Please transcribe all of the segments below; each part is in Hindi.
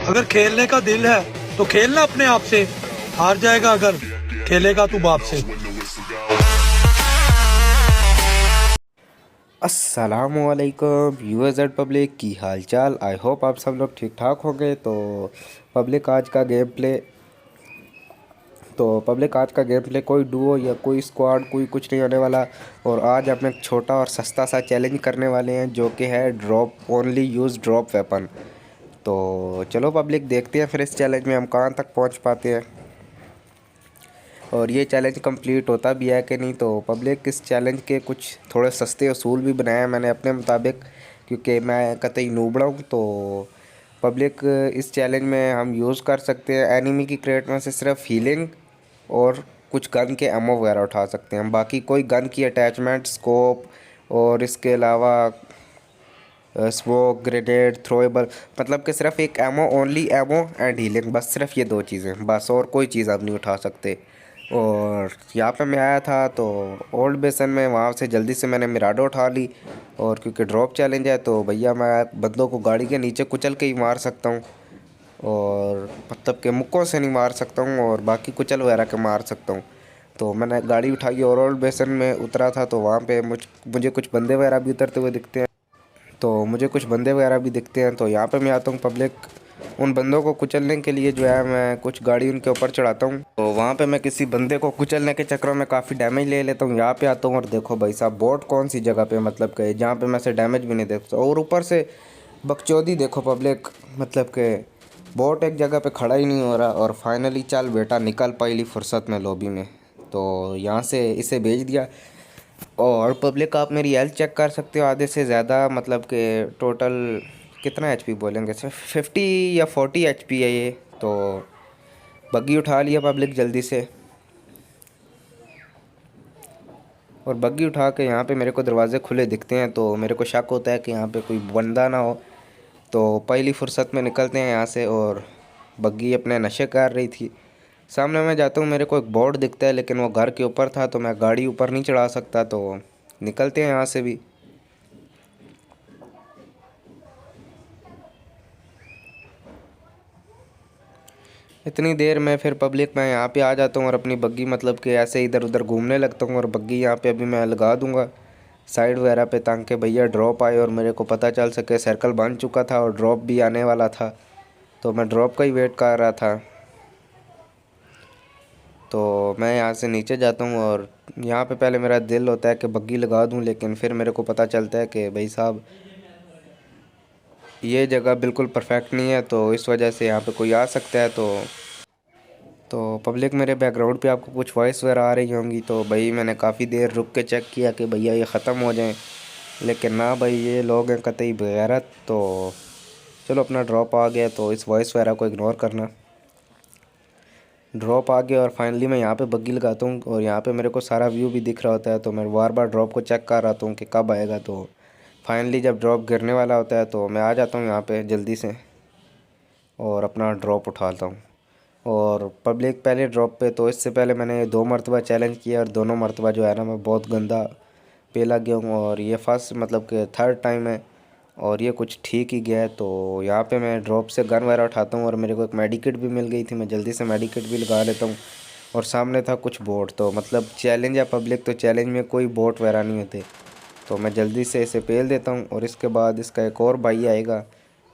अगर खेलने का दिल है तो खेलना अपने आप से, हार जाएगा अगर खेलेगा तू बाप से। अस्सलामुअलैकुम व्यूअर्स एंड पब्लिक, की हाल चाल। आई होप आप सब लोग ठीक ठाक होंगे। पब्लिक आज का गेम प्ले कोई डुओ या कोई स्क्वाड कोई कुछ नहीं होने वाला। और आज हम एक छोटा और सस्ता सा चैलेंज करने वाले हैं जो कि है drop only use drop weapon. तो चलो पब्लिक, देखते हैं फिर इस चैलेंज में हम कहाँ तक पहुँच पाते हैं और ये चैलेंज कंप्लीट होता भी है कि नहीं। तो पब्लिक, इस चैलेंज के कुछ थोड़े सस्ते असूल भी बनाए हैं मैंने अपने मुताबिक, क्योंकि मैं कतई नूबड़ा हूँ। तो पब्लिक, इस चैलेंज में हम यूज़ कर सकते हैं एनिमी की क्रेट में से सिर्फ हीलिंग और कुछ गन के एमओ वगैरह उठा सकते हैं। हम बाकी कोई गन की अटैचमेंट, स्कोप और इसके अलावा स्मोक ग्रेनेड थ्रोएबल, मतलब कि सिर्फ एक MO, only MO and healing, बस सिर्फ ये दो चीज़ें बस, और कोई चीज़ आप नहीं उठा सकते। और यहाँ पे मैं आया था तो ओल्ड बेसन में, वहाँ से जल्दी से मैंने मिराडो उठा ली। और क्योंकि ड्रॉप चैलेंज है तो भैया मैं बंदों को गाड़ी के नीचे कुचल के ही मार सकता हूँ, और मतलब कि मुक्कों से नहीं मार सकता हूँ और बाकी कुचल वगैरह के मार सकता हूँ। तो मैंने गाड़ी उठाई और ओल्ड बेसन में उतरा था तो वहाँ पे मुझे कुछ बंदे वगैरह भी उतरते हुए दिखते हैं। तो यहाँ पे मैं आता हूँ पब्लिक, उन बंदों को कुचलने के लिए जो है मैं कुछ गाड़ी उनके ऊपर चढ़ाता हूँ। तो वहाँ पे मैं किसी बंदे को कुचलने के चक्करों में काफ़ी डैमेज ले लेता हूँ। यहाँ पे आता हूँ और देखो भाई साहब, बोट कौन सी जगह पे, मतलब कि जहाँ पे मैं से डैमेज भी नहीं देखता, और ऊपर से बकचोदी देखो पब्लिक, मतलब कि बोट एक जगह पे खड़ा ही नहीं हो रहा। और फाइनली चल बेटा निकल पाई फुर्सत में लॉबी में, तो यहाँ से इसे भेज दिया। और पब्लिक, आप मेरी हेल्थ चेक कर सकते हो, आधे से ज़्यादा, मतलब कि टोटल कितना एचपी बोलेंगे, सिर्फ 50 या 40 एचपी है ये। तो बग्गी उठा लिया पब्लिक जल्दी से, और बग्गी उठा के यहाँ पे मेरे को दरवाजे खुले दिखते हैं तो मेरे को शक होता है कि यहाँ पे कोई बंदा ना हो। तो पहली फुर्सत में निकलते हैं यहाँ से, और बग्गी अपने नशे कर रही थी। सामने मैं जाता हूँ, मेरे को एक बोर्ड दिखता है लेकिन वो घर के ऊपर था तो मैं गाड़ी ऊपर नहीं चढ़ा सकता। तो निकलते हैं यहाँ से भी। इतनी देर में फिर पब्लिक मैं यहाँ पे आ जाता हूँ और अपनी बग्गी, मतलब कि ऐसे इधर उधर घूमने लगता हूँ। और बग्गी यहाँ पे अभी मैं लगा दूँगा साइड वगैरह पे, ताकि भैया ड्रॉप आए और मेरे को पता चल सके। सर्कल बन चुका था और ड्रॉप भी आने वाला था, तो मैं ड्रॉप का ही वेट कर रहा था। तो मैं यहाँ से नीचे जाता हूँ और यहाँ पे पहले मेरा दिल होता है कि बग्गी लगा दूँ, लेकिन फिर मेरे को पता चलता है कि भाई साहब ये जगह बिल्कुल परफेक्ट नहीं है, तो इस वजह से यहाँ पे कोई आ सकता है। तो पब्लिक, मेरे बैकग्राउंड पे आपको कुछ वॉइस वगैरह आ रही होंगी, तो भाई मैंने काफ़ी देर रुक के चेक किया कि भैया ये ख़त्म हो जाएं, लेकिन ना भाई, ये लोग हैं कतई बेगैरत। तो चलो, अपना ड्रॉप आ गया तो इस वॉइस वगैरह को इग्नोर करना। ड्रॉप आ गया और फाइनली मैं यहाँ पे बग्गी लगाता हूँ और यहाँ पे मेरे को सारा व्यू भी दिख रहा होता है, तो मैं बार बार ड्रॉप को चेक कर रहा हूँ कि कब आएगा। तो फाइनली जब ड्रॉप गिरने वाला होता है तो मैं आ जाता हूँ यहाँ पे जल्दी से और अपना ड्रॉप उठाता हूँ। और पब्लिक, पहले ड्रॉप पे, तो इससे पहले मैंने 2 मरतबा चैलेंज किया और दोनों मरतबा जो है ना मैं बहुत गंदा पे लग गया हूँ, और ये फर्स्ट, मतलब कि थर्ड टाइम है और ये कुछ ठीक ही गया है। तो यहाँ पे मैं ड्रॉप से गन वगैरह उठाता हूँ और मेरे को एक मेडिकेट भी मिल गई थी, मैं जल्दी से मेडिकेट भी लगा लेता हूँ। और सामने था कुछ बोट, तो मतलब चैलेंज है पब्लिक, तो चैलेंज में कोई बोट वगैरह नहीं होते। तो मैं जल्दी से इसे पेल देता हूँ और इसके बाद इसका एक और भाई आएगा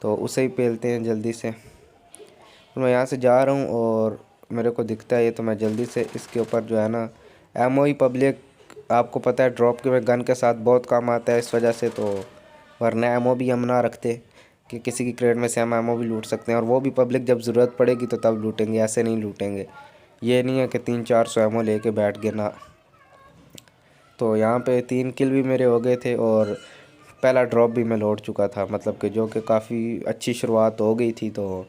तो उसे ही पेलते हैं जल्दी से। तो मैं यहाँ से जा रहा हूँ और मेरे को दिखता है ये, तो मैं जल्दी से इसके ऊपर जो है ना एमओ ही, पब्लिक आपको पता है ड्रॉप के में गन के साथ बहुत काम आता है इस वजह से। तो वरना एमओ भी हम ना रखते कि किसी की क्रेड में से हम एमओ भी लूट सकते हैं, और वो भी पब्लिक जब ज़रूरत पड़ेगी तो तब लूटेंगे, ऐसे नहीं लूटेंगे। ये नहीं है कि 300-400 एमओ लेके बैठ गए ना। तो यहाँ पे 3 किल भी मेरे हो गए थे और पहला ड्रॉप भी मैं लौट चुका था, मतलब कि जो कि काफ़ी अच्छी शुरुआत हो गई थी। तो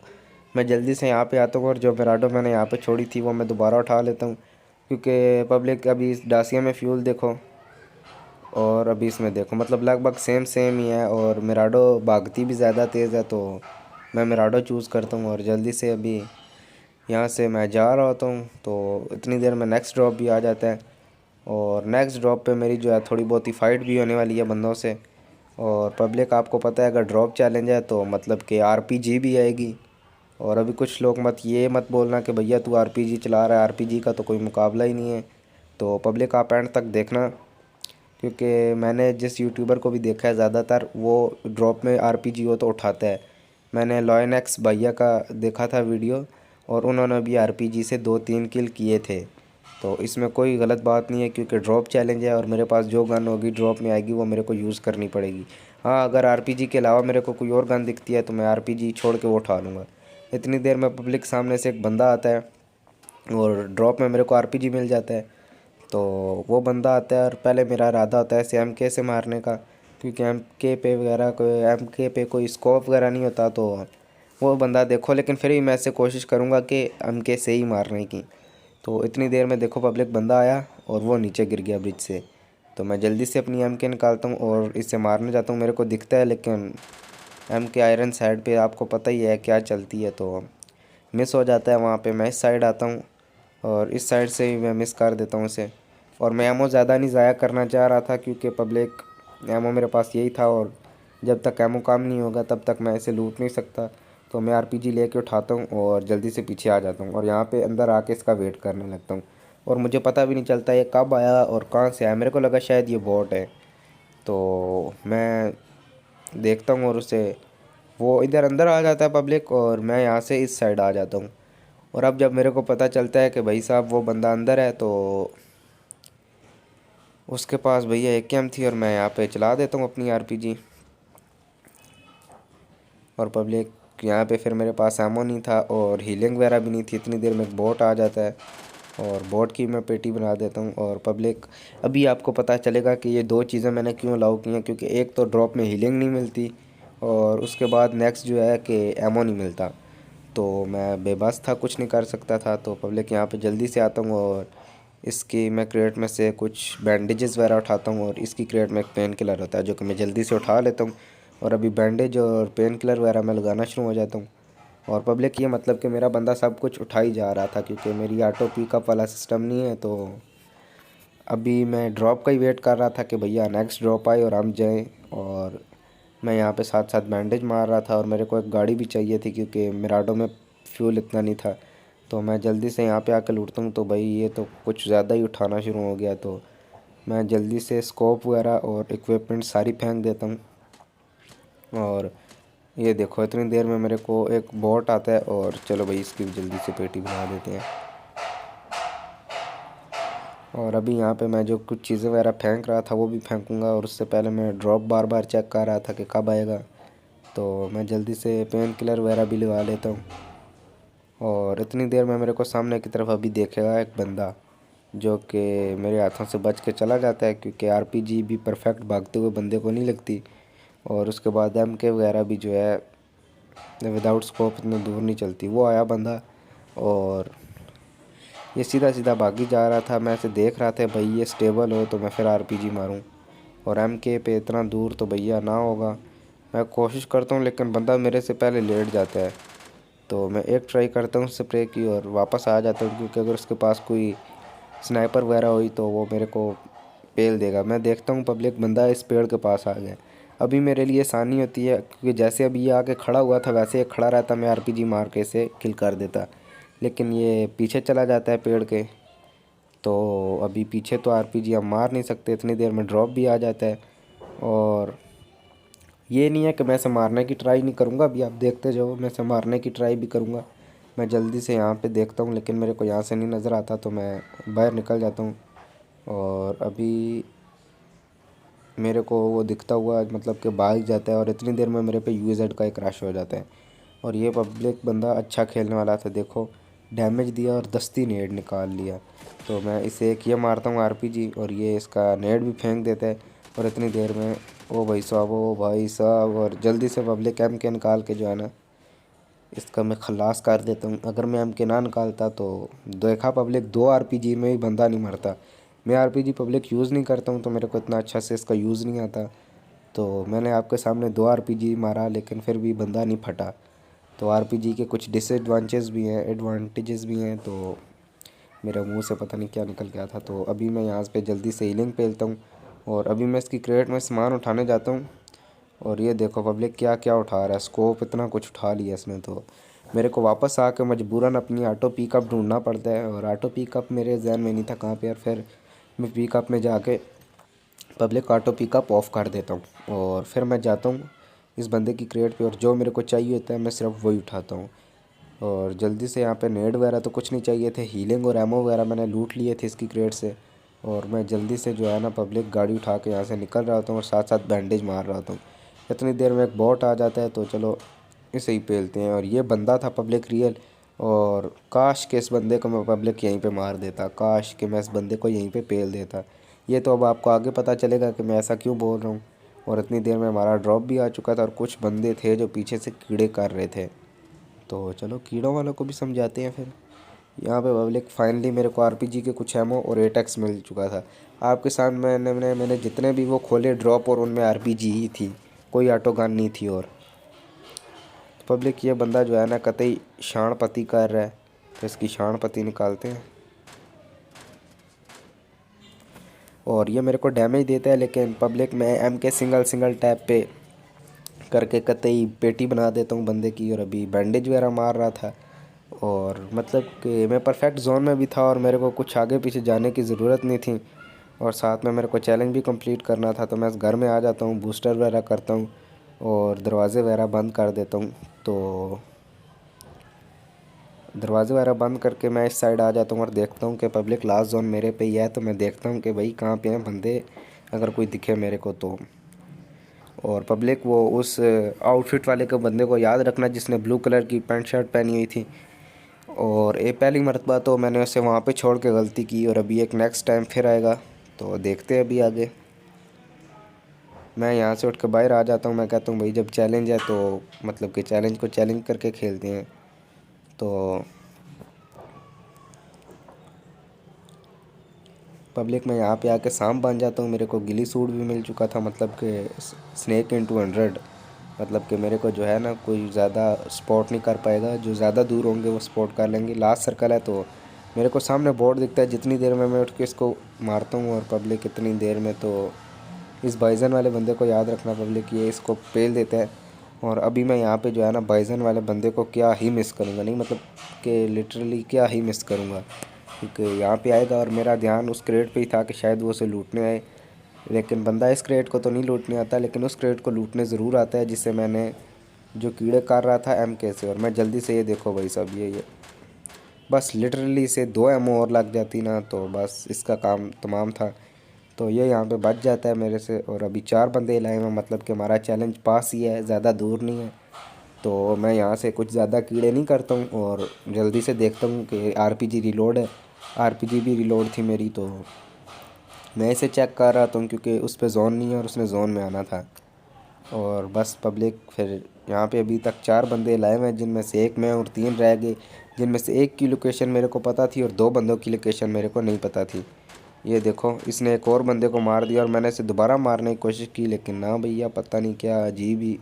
मैं जल्दी से यहाँ पे आता हूँ और जो मिराडो मैंने यहाँ पे छोड़ी थी वो मैं दोबारा उठा लेता हूँ, क्योंकि पब्लिक अभी इस डासिया में फ्यूल देखो और अभी इसमें देखो, मतलब लगभग सेम सेम ही है, और मिराडो भागती भी ज़्यादा तेज़ है, तो मैं मिराडो चूज़ करता हूँ। और जल्दी से अभी यहाँ से मैं जा रहा होता हूँ, तो इतनी देर में नेक्स्ट ड्रॉप भी आ जाता है। और नेक्स्ट ड्रॉप पे मेरी जो है थोड़ी बहुत ही फ़ाइट भी होने वाली है बंदों से। और पब्लिक, आपको पता है अगर ड्रॉप चैलेंज है तो मतलब कि आरपीजी भी आएगी, और अभी कुछ लोग मत बोलना कि भैया तू आरपीजी चला रहा है, आरपीजी का तो कोई मुकाबला ही नहीं है। तो पब्लिक आप एंड तक देखना, क्योंकि मैंने जिस यूट्यूबर को भी देखा है ज़्यादातर वो ड्रॉप में आरपीजी हो तो उठाता है। मैंने लॉयन एक्स भैया का देखा था वीडियो, और उन्होंने भी आरपीजी से 2-3 किल किए थे। तो इसमें कोई गलत बात नहीं है, क्योंकि ड्रॉप चैलेंज है और मेरे पास जो गन होगी ड्रॉप में आएगी वो मेरे को यूज़ करनी पड़ेगी। हाँ, अगर आरपीजी के अलावा मेरे को कोई और गन दिखती है तो मैं आरपीजी छोड़ के वो उठा लूँगा। इतनी देर में पब्लिक सामने से एक बंदा आता है और ड्रॉप में मेरे को आरपीजी मिल जाता है। तो वो बंदा आता है और पहले मेरा इरादा होता है इसे एमके से मारने का, क्योंकि एमके पे कोई स्कोप वगैरह नहीं होता। तो वो बंदा देखो, लेकिन फिर भी मैं इससे कोशिश करूँगा कि एमके से ही मारने की। तो इतनी देर में देखो पब्लिक बंदा आया और वो नीचे गिर गया ब्रिज से। तो मैं जल्दी से अपनी एमके निकालता हूँ और इससे मारने जाता हूँ। मेरे को दिखता है, लेकिन एमके आयरन साइड पे आपको पता ही है क्या चलती है, तो मिस हो जाता है वहाँ पे। मैं इस साइड आता हूँ और इस साइड से ही मैं मिस कर देता हूँ उसे। और मैं एमो ज़्यादा नहीं ज़ाया करना चाह रहा था, क्योंकि पब्लिक एमो मेरे पास यही था और जब तक एमो काम नहीं होगा तब तक मैं इसे लूट नहीं सकता। तो मैं आरपीजी लेके उठाता हूँ और जल्दी से पीछे आ जाता हूँ और यहाँ पे अंदर आके इसका वेट करने लगता हूँ। और मुझे पता भी नहीं चलता ये कब आया और कहाँ से आया। मेरे को लगा शायद ये बॉट है, तो मैं देखता हूँ और उसे वो इधर अंदर आ जाता है पब्लिक, और मैं यहाँ से इस साइड आ जाता हूँ। और अब जब मेरे को पता चलता है कि भाई साहब वो बंदा अंदर है, तो उसके पास भैया एकेएम थी और मैं यहाँ पे चला देता हूँ अपनी आरपीजी। और पब्लिक यहाँ पे फिर मेरे पास एमो नहीं था और हीलिंग वगैरह भी नहीं थी। इतनी देर में एक बोट आ जाता है और बोट की मैं पेटी बना देता हूँ। और पब्लिक अभी आपको पता चलेगा कि ये 2 चीज़ें मैंने क्यों अलाउ की हैं, क्योंकि एक तो ड्रॉप में हीलिंग नहीं मिलती और उसके बाद नेक्स्ट जो है कि एमो नहीं मिलता। तो मैं बेबस था, कुछ नहीं कर सकता था। तो पब्लिक यहाँ पे जल्दी से आता हूँ और इसकी मैं क्रेट में से कुछ बैंडेजेस वगैरह उठाता हूँ, और इसकी क्रेट में एक पेन किलर होता है जो कि मैं जल्दी से उठा लेता हूँ। और अभी बैंडेज और पेन किलर वगैरह मैं लगाना शुरू हो जाता हूँ। और पब्लिक ये मतलब कि मेरा बंदा सब कुछ उठा ही जा रहा था, क्योंकि मेरी ऑटो पिकअप वाला सिस्टम नहीं है। तो अभी मैं ड्रॉप का ही वेट कर रहा था कि भैया नेक्स्ट ड्रॉप आए और हम जाएँ। और मैं यहाँ पे साथ साथ बैंडेज मार रहा था और मेरे को एक गाड़ी भी चाहिए थी, क्योंकि मेरा ऑटो में फ्यूल इतना नहीं था। तो मैं जल्दी से यहाँ पे आकर लूटता हूँ। तो भाई ये तो कुछ ज़्यादा ही उठाना शुरू हो गया, तो मैं जल्दी से स्कोप वगैरह और इक्विपमेंट सारी फेंक देता हूँ। और ये देखो इतनी देर में मेरे को एक बोट आता है, और चलो भाई इसकी भी जल्दी से पेटी बना देते हैं। और अभी यहाँ पे मैं जो कुछ चीज़ें वगैरह फेंक रहा था वो भी फेंकूँगा, और उससे पहले मैं ड्रॉप बार बार चेक कर रहा था कि कब आएगा। तो मैं जल्दी से पेन किलर वगैरह भी लगा लेता हूँ। और इतनी देर में मेरे को सामने की तरफ अभी देखेगा एक बंदा, जो कि मेरे हाथों से बच के चला जाता है, क्योंकि आरपीजी भी परफेक्ट भागते हुए बंदे को नहीं लगती। और उसके बाद एमके वगैरह भी जो है विदाउट स्कोप इतनी दूर नहीं चलती। वो आया बंदा और ये सीधा सीधा भागी जा रहा था। मैं इसे देख रहा था, भाई ये स्टेबल हो तो मैं फिर आरपीजी मारूं, और एमके पे इतना दूर तो भैया ना होगा। मैं कोशिश करता हूं, लेकिन बंदा मेरे से पहले लेट जाता है। तो मैं एक ट्राई करता हूँ स्प्रे की और वापस आ जाता हूँ, क्योंकि अगर उसके पास कोई स्नाइपर वगैरह हुई तो वो मेरे को पेल देगा। मैं देखता हूँ पब्लिक बंदा इस पेड़ के पास आ गया। अभी मेरे लिए आसानी होती है, क्योंकि जैसे अभी ये आके खड़ा हुआ था वैसे ये खड़ा रहता, मैं आरपीजी मार के इसे किल कर देता। लेकिन ये पीछे चला जाता है पेड़ के, तो अभी पीछे तो आरपीजी हम मार नहीं सकते। इतनी देर में ड्रॉप भी आ जाता है। और ये नहीं है कि मैं इसे मारने की ट्राई नहीं करूँगा, अभी आप देखते जाओ, मैं इसे मारने की ट्राई भी करूँगा। मैं जल्दी से यहाँ पे देखता हूँ, लेकिन मेरे को यहाँ से नहीं नज़र आता, तो मैं बाहर निकल जाता हूँ। और अभी मेरे को वो दिखता हुआ मतलब कि भाग जाता है, और इतनी देर में मेरे पे यूजेड का एक रश हो जाता है। और ये पब्लिक बंदा अच्छा खेलने वाला था, देखो डैमेज दिया और दस्ती नेड निकाल लिया। तो मैं इसे एक ये मारता हूँ आरपीजी, और ये इसका नेड भी फेंक देता है। और इतनी देर में ओ भाई साहब, और जल्दी से पब्लिक एम के निकाल के जो है ना इसका मैं खलास कर देता हूँ। अगर मैं एम के ना निकालता तो देखा पब्लिक 2 आरपीजी में ही बंदा नहीं मरता। मैं आरपीजी पब्लिक यूज़ नहीं करता हूँ, तो मेरे को इतना अच्छा से इसका यूज़ नहीं आता। तो मैंने आपके सामने 2 आरपीजी मारा, लेकिन फिर भी बंदा नहीं फटा। तो आरपीजी के कुछ डिसएडवांटेजेस भी हैं, एडवांटेजेस भी हैं। तो मेरे मुंह से पता नहीं क्या निकल गया था। तो अभी मैं यहाँ पे जल्दी से हीलिंग पेलता हूँ, और अभी मैं इसकी क्रेट में सामान उठाने जाता हूँ। और ये देखो पब्लिक क्या क्या उठा रहा है, स्कोप इतना कुछ उठा लिया इसने। तो मेरे को वापस आके मजबूरन अपनी ऑटो पिकअप ढूंढना पड़ता है, और ऑटो पिकअप मेरे जहन में नहीं था कहाँ पे, और फिर मैं पिकअप में जाके पब्लिक ऑटो पिकअप ऑफ कर देता हूँ, और फिर मैं जाता हूँ इस बंदे की क्रेट पे, और जो मेरे को चाहिए होता है मैं सिर्फ वही उठाता हूँ। और जल्दी से यहाँ पे नेड वगैरह तो कुछ नहीं चाहिए थे, हीलिंग और एमो वगैरह मैंने लूट लिए थे इसकी क्रेट से, और मैं जल्दी से जो है ना पब्लिक गाड़ी उठा के यहाँ से निकल रहा होता हूँ, और साथ साथ बैंडेज मार रहा होता हूँ। इतनी देर में एक बॉट आ जाता है, तो चलो इसे ही पेलते हैं। और ये बंदा था पब्लिक रियल, और काश के इस बंदे को मैं पब्लिक यहीं पे मार देता, काश कि मैं इस बंदे को यहीं पे पेल देता। ये तो अब आपको आगे पता चलेगा कि मैं ऐसा क्यों बोल रहा हूँ। और इतनी देर में हमारा ड्रॉप भी आ चुका था, और कुछ बंदे थे जो पीछे से कीड़े कर रहे थे, तो चलो कीड़ों वालों को भी समझाते हैं फिर। यहाँ पे पब्लिक फाइनली मेरे को आरपीजी के कुछ एमो और एटेक्स मिल चुका था। आपके साथ मैंने जितने भी वो खोले ड्रॉप, और उनमें आरपीजी ही थी, कोई ऑटो गन नहीं थी। और पब्लिक ये बंदा जो है ना कतई शान पति कर रहा है, तो इसकी शान पति निकालते हैं। और ये मेरे को डैमेज देता है, लेकिन पब्लिक में एम के सिंगल सिंगल टैप पे करके कतई पेटी बना देता हूँ बंदे की। और अभी बैंडेज वगैरह मार रहा था, और मतलब कि मैं परफेक्ट जोन में भी था, और मेरे को कुछ आगे पीछे जाने की ज़रूरत नहीं थी, और साथ में मेरे को चैलेंज भी कंप्लीट करना था। तो मैं इस घर में आ जाता हूँ, बूस्टर वगैरह करता हूँ, और दरवाज़े वगैरह बंद कर देता हूँ। तो दरवाज़े वगैरह बंद करके मैं इस साइड आ जाता हूँ, और देखता हूँ कि पब्लिक लास्ट जोन मेरे पे ही है। तो मैं देखता हूँ कि भाई कहाँ पे हैं बंदे, अगर कोई दिखे मेरे को तो। और पब्लिक वो उस आउटफिट वाले के बंदे को याद रखना जिसने ब्लू कलर की पैंट शर्ट पहनी हुई थी। और ये पहली मरतबा तो मैंने उसे वहाँ पे छोड़ के गलती की, और अभी एक नेक्स्ट टाइम फिर आएगा, तो देखते हैं अभी आगे। मैं यहाँ से उठ के बाहर आ जाता हूँ। मैं कहता हूँ भाई जब चैलेंज है तो मतलब कि चैलेंज को चैलेंज करके खेलते हैं। तो पब्लिक में यहाँ पे आके सांप बन जाता हूँ। मेरे को गिली सूट भी मिल चुका था, मतलब कि स्नेक इन 200, मतलब कि मेरे को जो है ना कोई ज़्यादा स्पॉट नहीं कर पाएगा, जो ज़्यादा दूर होंगे वो स्पॉट कर लेंगे। लास्ट सर्कल है, तो मेरे को सामने बोर्ड दिखता है, जितनी देर में मैं उठ के इसको मारता हूँ। और पब्लिक इतनी देर में तो इस बाइजन वाले बंदे को याद रखना पब्लिक, ये इसको पेल देता है। और अभी मैं यहाँ पे जो है ना बाइजन वाले बंदे को क्या ही मिस करूँगा, नहीं मतलब कि लिटरली क्या ही मिस करूँगा, क्योंकि यहाँ पे आएगा और मेरा ध्यान उस क्रेट पे ही था कि शायद वो उसे लूटने आए। लेकिन बंदा इस क्रेट को तो नहीं लूटने आता, लेकिन उस क्रेट को लूटने ज़रूर आता है जिससे मैंने जो कीड़े कर रहा था एम के से। और मैं जल्दी से ये देखो भाई साहब, ये बस लिटरली इसे 2 एमओ और लग जाती ना तो बस इसका काम तमाम था। तो ये यहाँ पे बच जाता है मेरे से। और अभी 4 बंदे लाए हैं, मतलब कि हमारा चैलेंज पास ही है, ज़्यादा दूर नहीं है। तो मैं यहाँ से कुछ ज़्यादा कीड़े नहीं करता हूँ, और जल्दी से देखता हूँ कि आरपीजी रिलोड है। आरपीजी भी रिलोड थी मेरी, तो मैं इसे चेक कर रहा था क्योंकि उस पर जोन नहीं है और उसने जोन में आना था। और बस पब्लिक फिर यहाँ पे अभी तक 4 बंदे लाए हुए हैं, जिनमें से एक मैं और 3 रह गए, जिनमें से एक की लोकेशन मेरे को पता थी और 2 बंदों की लोकेशन मेरे को नहीं पता थी। ये देखो इसने एक और बंदे को मार दिया, और मैंने इसे दोबारा मारने की कोशिश की, लेकिन ना भैया पता नहीं क्या अजीब ही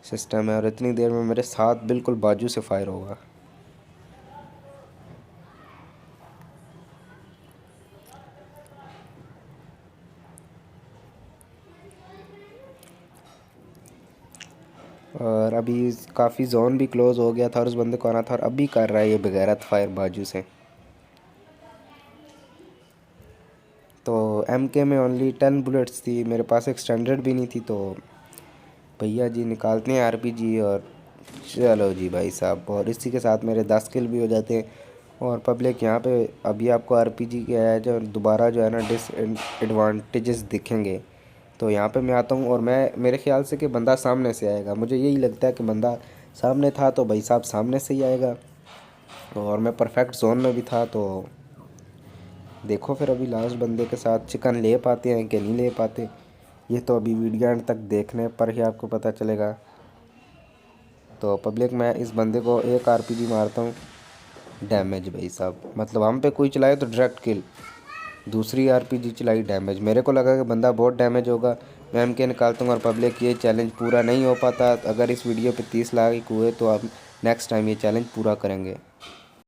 सिस्टम है। और इतनी देर में मेरे साथ बिल्कुल बाजू से फायर होगा। और अभी काफ़ी जोन भी क्लोज हो गया था और उस बंदे को आना था, और अभी कर रहा है ये बगैरत फायर बाजू से। तो एम के में ओनली 10 बुलेट्स थी, मेरे पास एक्सटेंडेड भी नहीं थी। तो भैया जी निकालते हैं आरपीजी, और चलो जी भाई साहब, और इसी के साथ मेरे 10 किल भी हो जाते हैं। और पब्लिक यहाँ पे अभी आपको आरपीजी के है जो दोबारा जो है ना डिसएडवांटेजेस दिखेंगे। तो यहाँ पे मैं आता हूँ, और मैं मेरे ख्याल से कि बंदा सामने से आएगा, मुझे यही लगता है कि बंदा सामने था, तो भाई साहब सामने से ही आएगा। और मैं परफेक्ट जोन में भी था। तो देखो फिर अभी लास्ट बंदे के साथ चिकन ले पाते हैं कि नहीं ले पाते, ये तो अभी वीडियो एंड तक देखने पर ही आपको पता चलेगा। तो पब्लिक मैं इस बंदे को एक आरपीजी मारता हूँ, डैमेज भाई साहब, मतलब हम पे कोई चलाए तो डायरेक्ट किल, दूसरी आरपीजी चलाई डैमेज। मेरे को लगा कि बंदा बहुत डैमेज होगा, मैं एम के निकालता हूँ। और पब्लिक ये चैलेंज पूरा नहीं हो पाता। अगर इस वीडियो पे 30 लाख हुए तो आप नेक्स्ट टाइम ये चैलेंज पूरा करेंगे।